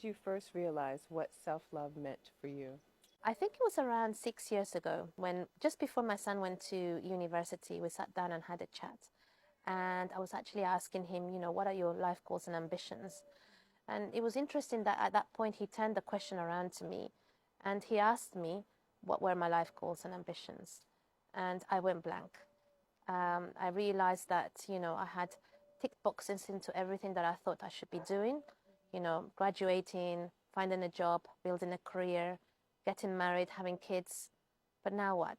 did you first realize what self-love meant for you? I think it was around 6 years ago when, just before my son went to university, we sat down and had a chat. And I was actually asking him, what are your life goals and ambitions? And it was interesting that at that point he turned the question around to me and he asked me what were my life goals and ambitions. And I went blank. I realized that, I had ticked boxes into everything that I thought I should be doing, graduating, finding a job, building a career, getting married, having kids. But now what?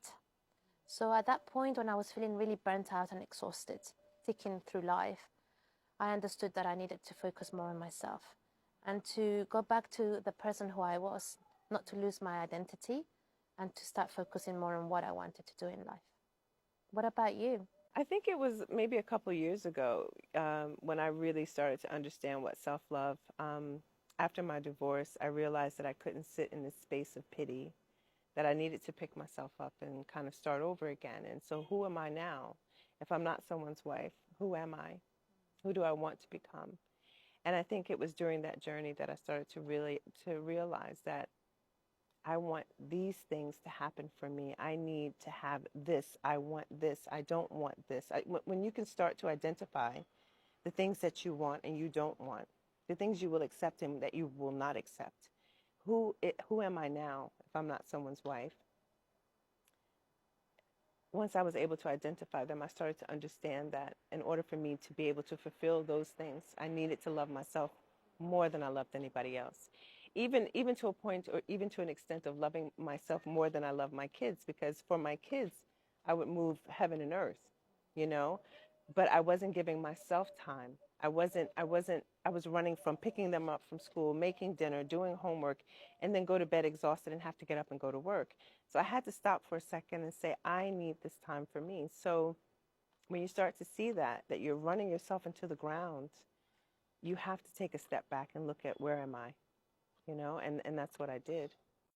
So at that point, when I was feeling really burnt out and exhausted, ticking through life, I understood that I needed to focus more on myself and to go back to the person who I was, not to lose my identity, and to start focusing more on what I wanted to do in life. What about you? I think it was maybe a couple years ago when I really started to understand what self-love. After my divorce, I realized that I couldn't sit in this space of pity, that I needed to pick myself up and kind of start over again. And so who am I now? If I'm not someone's wife, who am I? Who do I want to become? And I think it was during that journey that I started to realize that I want these things to happen for me. I need to have this. I want this. I don't want this. When you can start to identify the things that you want and you don't want, the things you will accept and that you will not accept, who am I now if I'm not someone's wife? Once I was able to identify them, I started to understand that in order for me to be able to fulfill those things, I needed to love myself more than I loved anybody else. Even to a point, or even to an extent of loving myself more than I love my kids, because for my kids, I would move heaven and earth, you know, but I wasn't giving myself time. I was running from picking them up from school, making dinner, doing homework, and then go to bed exhausted and have to get up and go to work. So I had to stop for a second and say, I need this time for me. So when you start to see that you're running yourself into the ground, you have to take a step back and look at where am I, and that's what I did.